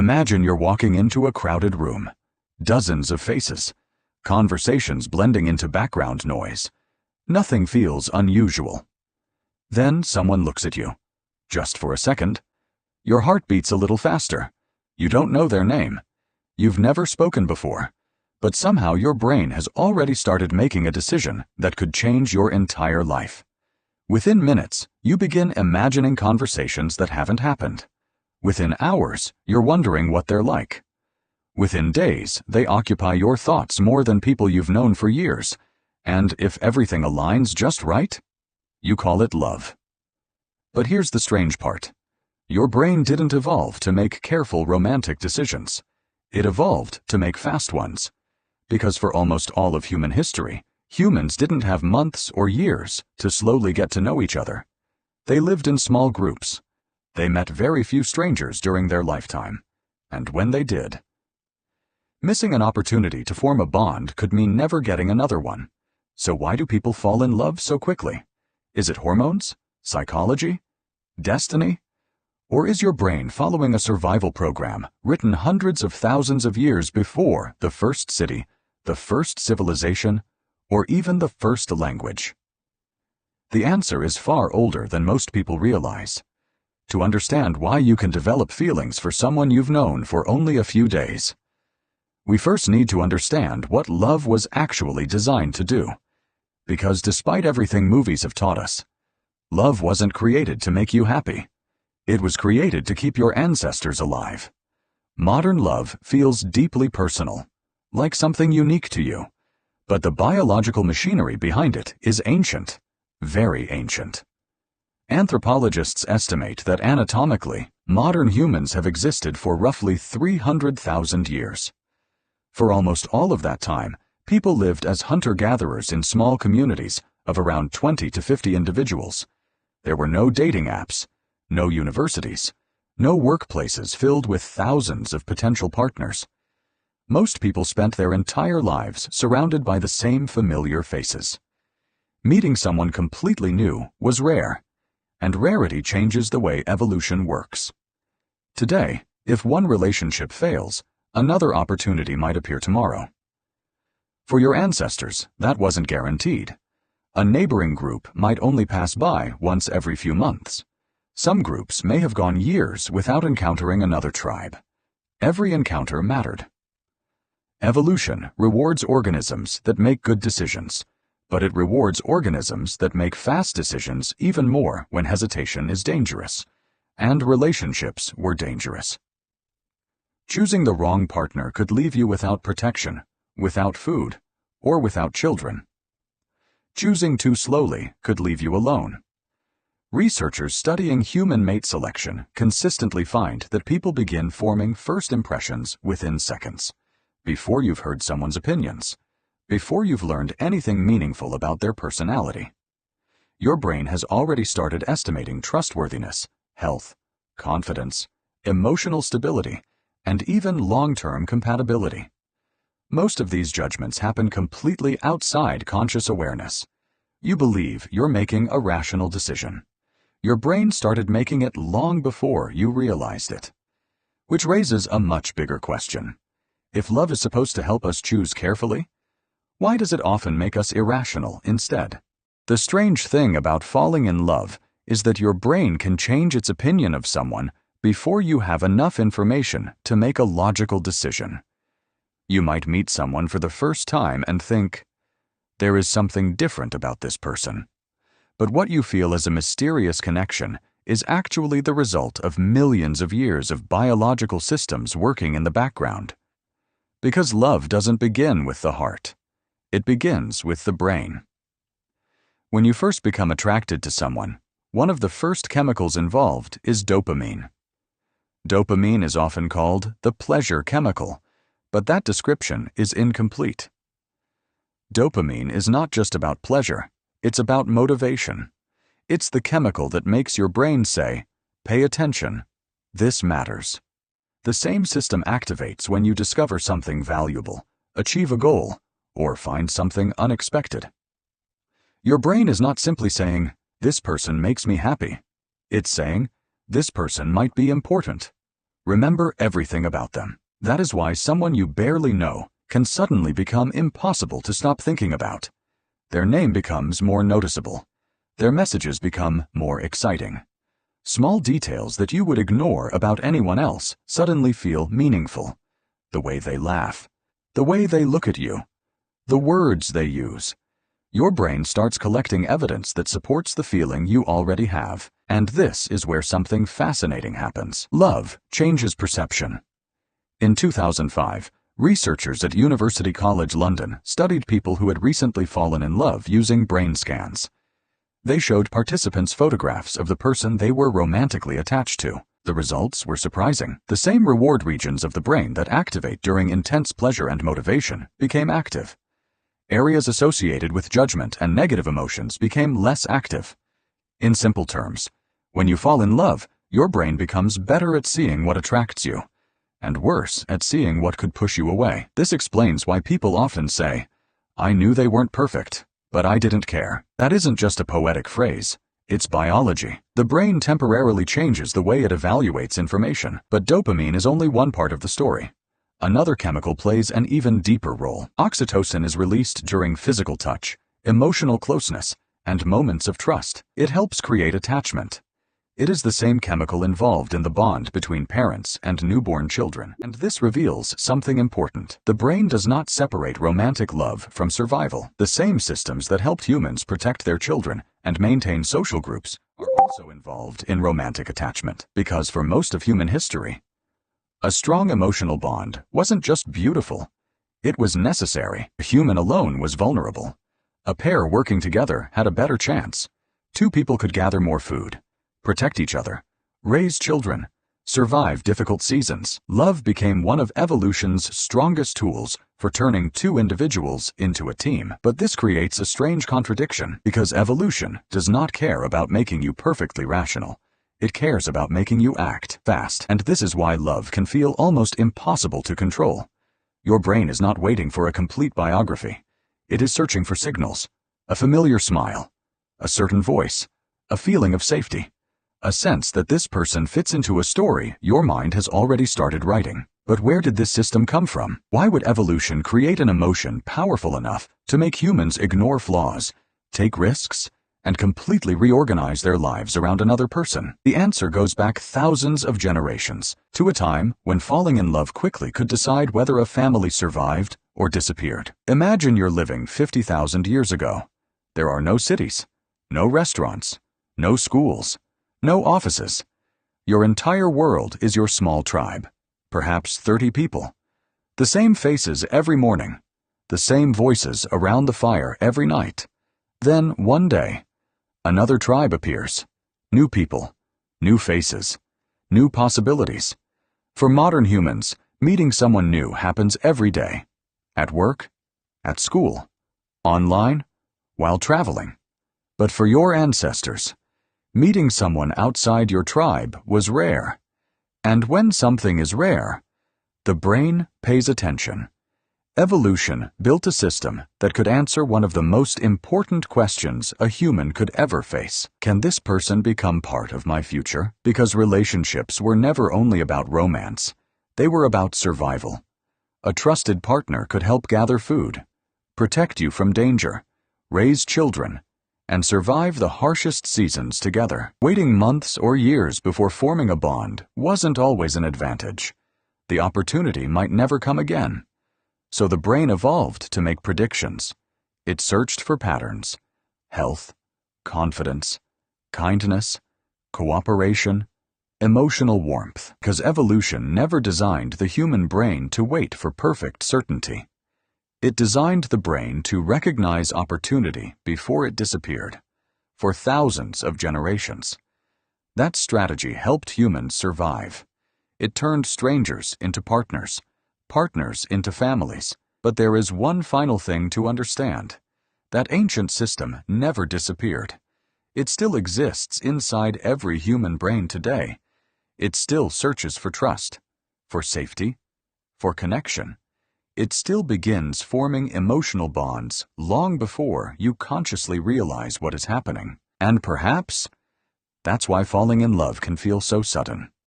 Imagine you're walking into a crowded room. Dozens of faces. Conversations blending into background noise. Nothing feels unusual. Then someone looks at you. Just for a second. Your heart beats a little faster. You don't know their name. You've never spoken before. But somehow your brain has already started making a decision that could change your entire life. Within minutes, you begin imagining conversations that haven't happened. Within hours, you're wondering what they're like. Within days, they occupy your thoughts more than people you've known for years. And if everything aligns just right, you call it love. But here's the strange part. Your brain didn't evolve to make careful romantic decisions. It evolved to make fast ones. Because for almost all of human history, humans didn't have months or years to slowly get to know each other. They lived in small groups. They met very few strangers during their lifetime. And when they did, missing an opportunity to form a bond could mean never getting another one. So why do people fall in love so quickly? Is it hormones? Psychology? Destiny? Or is your brain following a survival program written hundreds of thousands of years before the first city, the first civilization, or even the first language? The answer is far older than most people realize. To understand why you can develop feelings for someone you've known for only a few days, we first need to understand what love was actually designed to do. Because despite everything movies have taught us, love wasn't created to make you happy. It was created to keep your ancestors alive. Modern love feels deeply personal, like something unique to you. But the biological machinery behind it is ancient, very ancient. Anthropologists estimate that anatomically, modern humans have existed for roughly 300,000 years. For almost all of that time, people lived as hunter-gatherers in small communities of around 20 to 50 individuals. There were no dating apps, no universities, no workplaces filled with thousands of potential partners. Most people spent their entire lives surrounded by the same familiar faces. Meeting someone completely new was rare, and rarity changes the way evolution works. Today, if one relationship fails, another opportunity might appear tomorrow. For your ancestors, that wasn't guaranteed. A neighboring group might only pass by once every few months. Some groups may have gone years without encountering another tribe. Every encounter mattered. Evolution rewards organisms that make good decisions, but it rewards organisms that make fast decisions even more when hesitation is dangerous, and relationships were dangerous. Choosing the wrong partner could leave you without protection, without food, or without children. Choosing too slowly could leave you alone. Researchers studying human mate selection consistently find that people begin forming first impressions within seconds, before you've heard someone's opinions, before you've learned anything meaningful about their personality. Your brain has already started estimating trustworthiness, health, confidence, emotional stability, and even long-term compatibility. Most of these judgments happen completely outside conscious awareness. You believe you're making a rational decision. Your brain started making it long before you realized it. Which raises a much bigger question. If love is supposed to help us choose carefully, why does it often make us irrational instead? The strange thing about falling in love is that your brain can change its opinion of someone before you have enough information to make a logical decision. You might meet someone for the first time and think, there is something different about this person. But what you feel as a mysterious connection is actually the result of millions of years of biological systems working in the background. Because love doesn't begin with the heart. It begins with the brain. When you first become attracted to someone, one of the first chemicals involved is dopamine. Dopamine is often called the pleasure chemical, but that description is incomplete. Dopamine is not just about pleasure, it's about motivation. It's the chemical that makes your brain say, pay attention, this matters. The same system activates when you discover something valuable, achieve a goal, or find something unexpected. Your brain is not simply saying, this person makes me happy. It's saying, this person might be important. Remember everything about them. That is why someone you barely know can suddenly become impossible to stop thinking about. Their name becomes more noticeable. Their messages become more exciting. Small details that you would ignore about anyone else suddenly feel meaningful. The way they laugh, the way they look at you, the words they use. Your brain starts collecting evidence that supports the feeling you already have. And this is where something fascinating happens. Love changes perception. In 2005, researchers at University College London studied people who had recently fallen in love using brain scans. They showed participants photographs of the person they were romantically attached to. The results were surprising. The same reward regions of the brain that activate during intense pleasure and motivation became active. Areas associated with judgment and negative emotions became less active. In simple terms, when you fall in love, your brain becomes better at seeing what attracts you, and worse at seeing what could push you away. This explains why people often say, "I knew they weren't perfect, but I didn't care." That isn't just a poetic phrase. It's biology. The brain temporarily changes the way it evaluates information, but dopamine is only one part of the story. Another chemical plays an even deeper role. Oxytocin is released during physical touch, emotional closeness, and moments of trust. It helps create attachment. It is the same chemical involved in the bond between parents and newborn children. And this reveals something important. The brain does not separate romantic love from survival. The same systems that helped humans protect their children and maintain social groups are also involved in romantic attachment. Because for most of human history, a strong emotional bond wasn't just beautiful, it was necessary. A human alone was vulnerable. A pair working together had a better chance. Two people could gather more food, protect each other, raise children, survive difficult seasons. Love became one of evolution's strongest tools for turning two individuals into a team. But this creates a strange contradiction, because evolution does not care about making you perfectly rational. It cares about making you act fast. And this is why love can feel almost impossible to control. Your brain is not waiting for a complete biography. It is searching for signals, a familiar smile, a certain voice, a feeling of safety, a sense that this person fits into a story your mind has already started writing. But where did this system come from? Why would evolution create an emotion powerful enough to make humans ignore flaws, take risks, and completely reorganize their lives around another person? The answer goes back thousands of generations, to a time when falling in love quickly could decide whether a family survived or disappeared. Imagine you're living 50,000 years ago. There are no cities, no restaurants, no schools, no offices. Your entire world is your small tribe, perhaps 30 people. The same faces every morning, the same voices around the fire every night. Then, one day, another tribe appears. New people, new faces, new possibilities. For modern humans, meeting someone new happens every day. At work, at school, online, while traveling. But for your ancestors, meeting someone outside your tribe was rare. And when something is rare, the brain pays attention. Evolution built a system that could answer one of the most important questions a human could ever face. Can this person become part of my future? Because relationships were never only about romance. They were about survival. A trusted partner could help gather food, protect you from danger, raise children, and survive the harshest seasons together. Waiting months or years before forming a bond wasn't always an advantage. The opportunity might never come again. So the brain evolved to make predictions. It searched for patterns: health, confidence, kindness, cooperation, emotional warmth. Because evolution never designed the human brain to wait for perfect certainty. It designed the brain to recognize opportunity before it disappeared, for thousands of generations. That strategy helped humans survive. It turned strangers into partners, partners into families. But there is one final thing to understand. That ancient system never disappeared. It still exists inside every human brain today. It still searches for trust, for safety, for connection. It still begins forming emotional bonds long before you consciously realize what is happening. And perhaps that's why falling in love can feel so sudden.